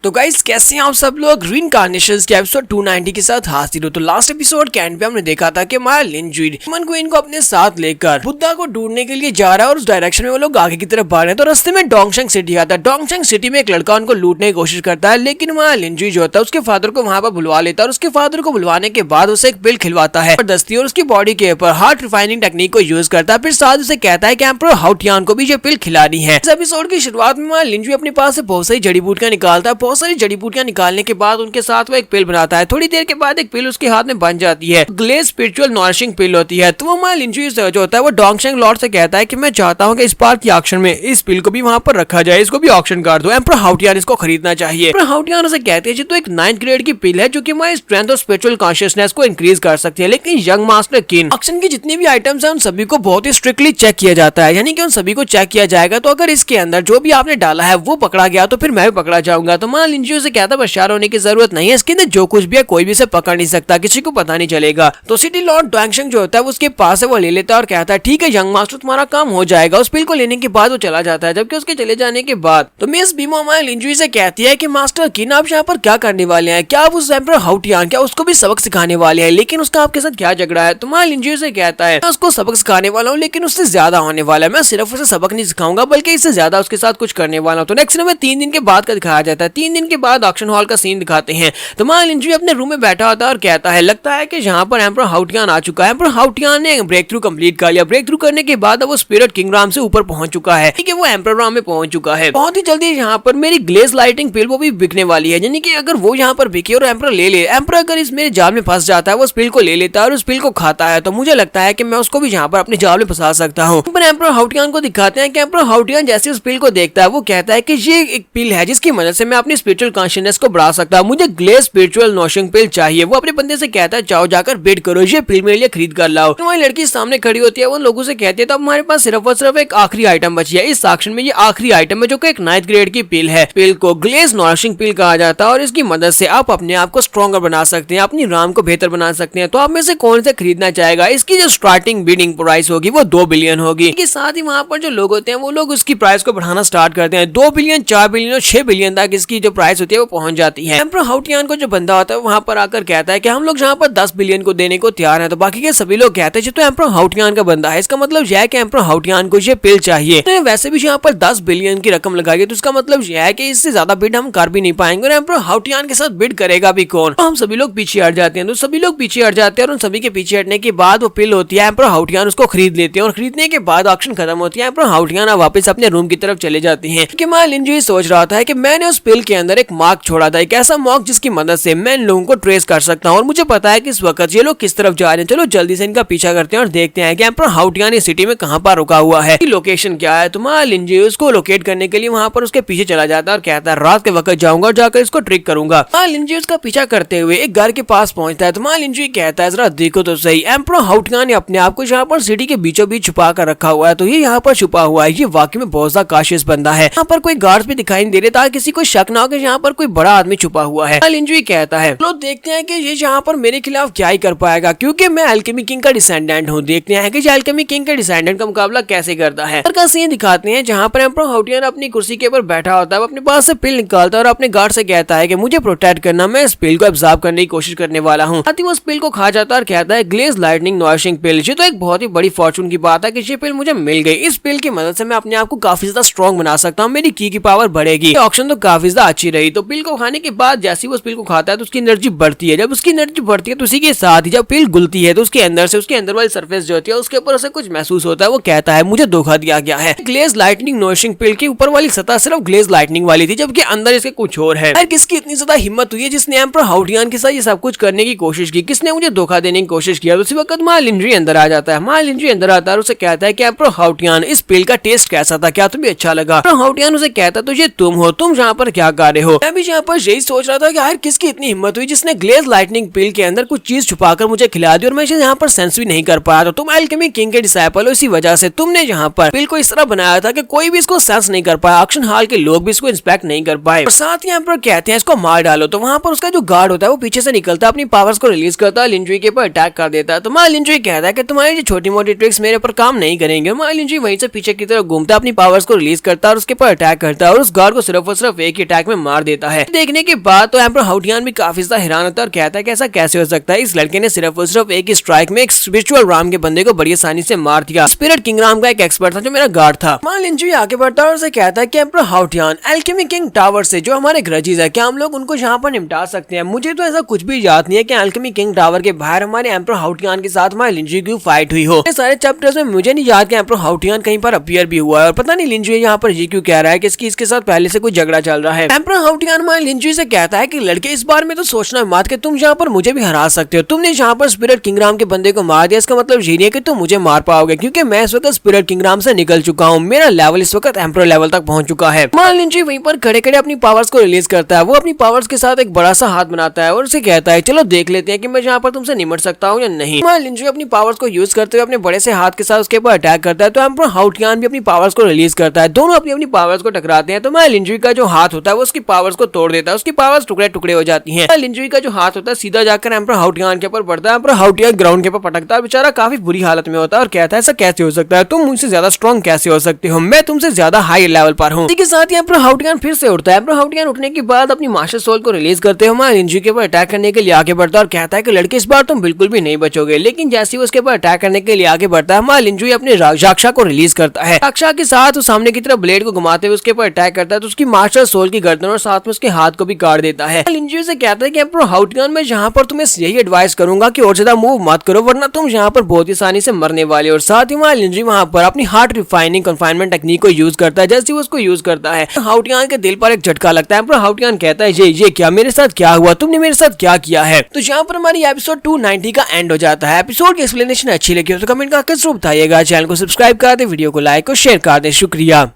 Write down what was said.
तो गाइस कैसे हैं आप सब लोग। रीइंकार्नेशंस के एपिसोड 290 के साथ हाजिर हो। तो लास्ट एपिसोड के एंड पे हमने देखा था कि माया लिनजुई ह्यूमन क्वीन को अपने साथ लेकर बुद्धा को ढूंढने के लिए जा रहा है और उस डायरेक्शन में वो लोग आगे की तरफ बढ़ रहे हैं। तो रास्ते में डोंगशंग सिटी आता है। डोंगशंग सिटी में एक लड़का उनको लूटने की कोशिश करता है, लेकिन माया लिनजुई जो होता है उसके फादर को वहां पर बुलवा लेता है और उसके फादर को बुलवाने के बाद उसे एक पिल खिलवाता है जबरदस्ती और उसकी बॉडी के ऊपर हार्ट रिफाइनिंग टेक्निक को यूज करता है। फिर साथ उसे कहता है कि एम्परर हाउटियान को भी ये पिल खिलानी है। इस एपिसोड की शुरुआत में माया लिनजुई अपने पास से बहुत सारी जड़ी बूटियां निकालता है। बहुत सारी जड़ी बूटियां निकालने के बाद उनके साथ वो एक पिल बनाता है। थोड़ी देर के बाद एक पिल उसके हाथ में बन जाती है। ग्लेज स्पिरिचुअल नॉरिशिंग पिल होती है। तो वो माया लिनजुई से जो होता है वो डोंगशंग लॉर्ड से कहता है कि मैं चाहता हूं कि इस बार की ऑक्शन में इस पिल को भी वहां पर रखा जाए, इसको भी ऑक्शन कर दो। एम्परर हाउटियान इसको खरीदना चाहिए। एम्परर हाउटियान उसे कहते हैं तो एक 9th ग्रेड की पिल है जो कि हमारी स्ट्रेंथ और स्पिरिचुअल कॉन्शियसनेस को इंक्रीज कर सकती है। लेकिन यंग मास्टर किन ऑक्शन की जितनी भी आइटम्स हैं उन सभी को बहुत ही स्ट्रिक्टली चेक किया जाता है, यानी कि उन सभी को चेक किया जाएगा। तो अगर इसके अंदर जो भी आपने डाला है वो पकड़ा गया तो फिर मैं भी पकड़ा जाऊंगा। तो माया लिनजुई से कहता है होशियार होने की जरूरत नहीं है, इसके अंदर जो कुछ भी है कोई भी इसे पकड़ नहीं सकता, किसी को पता नहीं चलेगा। तो सिटी लॉर्ड डोंगशंग जो होता है उसके पास है वो ले लेता है और कहता है ठीक है यंग मास्टर तुम्हारा काम हो जाएगा। उस पिल को लेने के बाद वो चला जाता है। जबकि उसके चले जाने के बाद तो मिस बीमो माया लिनजुई से कहती है कि मास्टर किन आप यहाँ पर क्या करने वाले हैं, क्या आप उस एम्परर हाउटियान क्या उसको भी सबक सिखाने वाले हैं, लेकिन उसका आपके साथ क्या झगड़ा है। तो माया लिनजुई से कहता है मैं उसको सबक सिखाने वाला हूँ लेकिन उससे ज्यादा होने वाला है। मैं सिर्फ उसे सबक नहीं सिखाऊंगा बल्कि इससे ज्यादा उसके साथ कुछ करने वाला हूँ। तो नेक्स्ट में 3 दिन के बाद का दिखाया जाता है। 3 दिन के बाद ऑक्शन हॉल का सीन दिखाते हैं। तो माया लिनजुई अपने रूम में बैठा होता है और कहता है लगता है कि यहाँ पर एम्परर हाउटियान आ चुका है। एम्परर हाउटियान ने ब्रेक थ्रू कंप्लीट कर लिया। ब्रेक थ्रू करने के बाद वो स्पिरिट किंगडम से ऊपर पहुंच चुका है, ठीक है वो एम्परर राम में पहुंच चुका है। बहुत ही जल्दी यहाँ पर मेरी ग्लेज लाइटिंग पिल वो भी बिकने वाली है, यानी कि अगर वो यहाँ पर बिके और एम्परर ले ले, एम्परर अगर इस मेरे जाल में फंस जाता है वो उस पिल को ले लेता है और उस पिल को खाता है, तो मुझे लगता है कि मैं उसको भी यहाँ पर अपने जाल में फंसा सकता हूँ। पर एम्परर हाउटियान को दिखाते हैं कि एम्परर हाउटियान जैसे उस पिल को देखता है वो कहता है कि ये एक पिल है जिसकी मदद से मैं अपनी स्पिरिचुअल कॉन्शियसनेस को बढ़ा सकता हूँ, मुझे ग्लेज स्पिरिचुअल नॉशिंग पिल चाहिए। वो अपने बंदे से कहता है जाओ जाकर बिड करो, ये पिल मेरे लिए खरीद कर लाओ। तुम्हारी लड़की सामने खड़ी होती है, वो लोगों से कहती है तो हमारे पास सिर्फ और सिर्फ एक आखिरी आइटम बची है इस ऑक्शन में। ये आखिरी आइटम है जो कि एक 9th ग्रेड की पिल है। पिल को ग्लेज नॉरिशिंग पिल कहा जाता है और इसकी मदद से आप अपने आप को स्ट्रॉन्गर बना सकते हैं, अपनी राम को बेहतर बना सकते हैं। तो आप में से कौन से खरीदना चाहेगा। इसकी जो स्टार्टिंग बिडिंग प्राइस होगी वो 2 बिलियन होगी। इसके साथ ही वहां पर जो लोग होते हैं वो लोग उसकी प्राइस को बढ़ाना स्टार्ट करते हैं। 2 बिलियन 4 बिलियन और 6 बिलियन तक इसकी जो प्राइस होती है वो पहुंच जाती है। एम्परर हाउटियान को जो बंदा होता है वहां पर आकर कहता है कि हम लोग यहाँ पर 10 बिलियन को देने को तैयार हैं। तो बाकी के सभी लोग कहते हैं तो एम्परर हाउटियान का बंदा है, इसका मतलब यह है कि एम्परर हाउटियान को ये पिल चाहिए। तो वैसे भी यहाँ पर 10 बिलियन की रकम लगाई है तो इसका मतलब यह है कि इससे ज्यादा बिड हम कर भी नहीं पाएंगे और एम्परर हाउटियान के साथ बिड करेगा भी कौन। तो हम सभी लोग पीछे हट जाते हैं। तो सभी लोग पीछे हट जाते हैं और उन सभी के पीछे हटने के बाद वो पिल होती है एम्परर हाउटियान उसको खरीद लेते हैं और खरीदने के बाद ऑक्शन खत्म होती है। एम्परर हाउटियान वापस अपने रूम की तरफ चले जाते हैं कि माया लिनजुई सोच रहा था कि मैंने उस पिल के अंदर एक मार्क छोड़ा था, एक ऐसा मार्क जिसकी मदद से मैं इन लोगों को ट्रेस कर सकता हूँ और मुझे पता है कि इस वक्त ये लोग किस तरफ जा रहे हैं। चलो जल्दी से इनका पीछा करते हैं और देखते हैं कि एम्परर हाउटियान इस सिटी में कहां पर रुका हुआ है, लोकेशन क्या है। तो माया लिनजुई उसको लोकेट करने के लिए वहां पर उसके पीछे चला जाता है और कहता है रात के वक्त जाऊंगा और जाकर इसको ट्रिक करूंगा। माया लिनजुई उसका पीछा करते हुए एक घर के पास पहुंचता है। तो माया लिनजुई कहता है जरा देखो तो सही, एम्परर हाउटियान ने अपने आप को यहाँ पर सिटी के बीचों बीच छुपा कर रखा हुआ है। तो ये यहाँ पर छुपा हुआ है, ये वाकई में बहुत ज्यादा काशिश बंदा है। यहाँ पर कोई गार्ड्स भी दिखाई नहीं दे रहे ताकि किसी को शक ना हो कि यहाँ पर कोई बड़ा आदमी छुपा हुआ है। माया लिनजुई कहता है लोग देखते हैं कि ये यहाँ पर मेरे खिलाफ क्या ही कर पाएगा क्योंकि मैं अल्केमी किंग का डिसेंडेंट हूँ। देखते हैं कि अल्केमी किंग के डिसेंडेंट का मुकाबला कैसे करता है। का सीन दिखाते हैं जहाँ पर एम्परर हाउटियान अपनी कुर्सी के ऊपर बैठा होता है, वो अपने पास से पिल निकालता है और अपने गार्ड से कहता है कि मुझे प्रोटेक्ट करना, मैं इस पिल को एब्जॉर्ब करने की कोशिश करने वाला हूँ। साथ ही वो उस पिल को खा जाता है और कहता है ग्लेज लाइटनिंग नॉरिशिंग पिल। ये तो एक बहुत ही बड़ी फॉर्चून की बात है कि ये पिल मुझे मिल गई। इस पिल की मदद से मैं अपने आप को काफी ज्यादा स्ट्रॉन्ग बना सकता हूँ, मेरी की पावर बढ़ेगी। ऑप्शन तो काफी ज्यादा अच्छी रही। तो पिल को खाने के बाद जैसे वो उस पिल को खाता है तो उसकी एनर्जी बढ़ती है। जब उसकी एनर्जी बढ़ती है तो उसी के साथ ही जब पिल गुलती है तो उसके अंदर से उसके अंदर वाली सरफेस जो होती है उसके ऊपर उसे कुछ महसूस होता है। वो कहता है मुझे धोखा दिया गया है। ग्लेज लाइटनिंग नॉरिशिंग पिल की ऊपर वाली सतह सिर्फ ग्लेज लाइटनिंग वाली थी जबकि अंदर इसके कुछ और है। यार किसकी इतनी ज्यादा हिम्मत हुई है जिसने एम्परर हाउटियान के साथ ये सब कुछ करने की कोशिश की, किसने मुझे धोखा देने की कोशिश किया। उसी वक्त माया लिनजुई अंदर आ जाता है। माया लिनजुई अंदर आता है और उसे कहता है कि एम्परर हाउटियान इस पिल का टेस्ट कैसा था, क्या तुम्हें अच्छा लगा। एम्परर हाउटियान उसे कहता तो ये तुम हो, तुम यहाँ पर क्या कर रहे हो। मैं भी यहाँ पर यही सोच रहा था कि यार किसकी इतनी हिम्मत हुई जिसने ग्लेज लाइटनिंग पिल के अंदर कुछ चीज छुपाकर मुझे खिला दी और मैं यहाँ पर सेंस भी नहीं कर पाया। तो तुम अल्केमी किंग के डिसाइपल हो, इसी वजह से तुमने यहाँ पर पिल को इस तरह बनाया था कि कोई भी इसको सेंस नहीं कर पाया, ऑक्शन हॉल के लोग भी इसको इंस्पेक्ट नहीं कर पाए। और साथ ही एम्परर कहते हैं इसको मार डालो। तो वहां पर उसका जो गार्ड होता है वो पीछे से निकलता है, अपनी पावर्स को रिलीज करता है, लिनजुई के ऊपर अटैक कर देता है। तो माया लिनजुई कहता है कि तुम्हारी जो छोटी मोटी ट्रिक्स मेरे ऊपर काम नहीं करेंगे। माया लिनजुई वहीं से पीछे की तरफ घूमता है, अपनी पावर्स को रिलीज करता है और उसके ऊपर अटैक करता है और उस गार्ड को सिर्फ और सिर्फ एक ही अटैक में में मार देता है। देखने के बाद तो एम्परर हाउटियान भी काफी ज्यादा हैरान होता है और कहता है कि ऐसा कैसे हो सकता है, इस लड़के ने सिर्फ और सिर्फ एक ही स्ट्राइक में एक स्पिरिचुअल राम के बंदे को बड़ी आसानी से मार दिया। स्पिरिट किंग राम का एक एक्सपर्ट था जो मेरा गार्ड था। मा लिंजुई आगे बढ़ता है और उसे कहता है कि एम्परर हाउटियान एल्केमी किंग टावर से जो हमारे ग्रजीज है, क्या हम लोग उनको यहाँ पर निपटा सकते हैं? मुझे तो ऐसा कुछ भी याद नहीं है कि एल्केमी किंग टावर के बाहर हमारे एम्परर हाउटियान के साथ हमारे लिंजुई की फाइट हुई हो। सारे चैप्टर्स में मुझे नहीं याद कि एम्परर हाउटियान कहीं पर अपीयर भी हुआ है और पता नहीं लिंजुई यहाँ पर ये क्यों कह रहा है कि इसके साथ पहले से कोई झगड़ा चल रहा है। एम्परर हाउटियान हमारे लिंजुई से कहता है कि लड़के इस बार में तो सोचना मत कि तुम यहाँ पर मुझे भी हरा सकते हो। तुमने यहाँ पर स्पिरिट किंगराम के बंदे को मार दिया, इसका मतलब ये नहीं है कि तुम मुझे मार पाओगे, क्योंकि मैं इस वक्त स्पिरिट किंगराम से निकल चुका हूँ। मेरा लेवल इस वक्त एम्परर लेवल तक पहुंच चुका है। मा लिंजुई वहीं पर खड़े खड़े अपनी पावर्स को रिलीज करता है। वो अपनी पावर्स के साथ एक बड़ा सा हाथ बनाता है और उसे कहता है चलो देख लेते हैं कि मैं यहाँ पर तुमसे निमट सकता हूँ या नहीं। मा लिंजुई अपनी पावर्स को यूज करते हुए अपने बड़े से हाथ के साथ उसके ऊपर अटैक करता है, तो एम्परर हाउटियान भी अपनी पावर्स को रिलीज करता है। दोनों अपनी अपनी पावर्स को टकराते हैं, तो मा लिंजुई का जो हाथ होता है वो उसकी पावर्स को तोड़ देता है, उसकी पावर्स टुकड़े टुकड़े हो जाती हैं। लिंजुई का जो हाथ होता है सीधा जाकर एम्परर हाउटियान के ऊपर पड़ता है। एम्परर हाउटियान ग्राउंड के ऊपर पटकता है, बेचारा काफी बुरी हालत में होता है और कहता है ऐसा कैसे हो सकता है, तुम मुझसे ज्यादा स्ट्रॉन्ग कैसे हो सकते हो, मैं तुमसे ज्यादा हाई लेवल पर हूँ। इसके साथ ही एम्परर हाउटियान फिर से उठता है। एम्परर हाउटियान उठने के बाद अपनी मास्टर सोल को रिलीज करते हुए हमारे लिंजुई के ऊपर अटैक करने के लिए आगे बढ़ता है और कहता है कि लड़के इस बार तुम बिल्कुल भी नहीं बचोगे। लेकिन जैसे ही उसके ऊपर अटैक करने के लिए आगे बढ़ता है, हमारा लिंजुई अपने राक्षा को रिलीज करता है। राक्षा के साथ वो सामने की तरफ ब्लेड को घुमाते हुए उसके ऊपर अटैक करता है, तो उसकी मास्टर सोल की गर्दन और साथ में उसके हाथ को भी काट देता है। लिंजुई से कहता है कि एम्परर हाउटियान मैं यहाँ पर तुम्हें यही एडवाइस करूंगा कि और ज्यादा मूव मत करो, वरना तुम यहाँ पर बहुत ही आसानी से मरने वाले हो। और साथ ही हमारा लिंजुई वहाँ पर अपनी हार्ट रिफाइनिंग कन्फाइनमेंट टेक्निक को यूज करता है। जैसे ही उसको यूज करता है, हाउटियान के दिल पर एक झटका लगता है। एम्परर हाउटियान कहता है ये क्या मेरे साथ क्या हुआ, तुमने मेरे साथ क्या किया है? तो यहाँ पर हमारी एपिसोड 290 का एंड हो जाता है। एपिसोड की एक्सप्लेनेशन अच्छी लगी हो तो कमेंट करके जरूर बताइएगा। चैनल को सब्सक्राइब कर दे, वीडियो को लाइक और शेयर कर दे। शुक्रिया।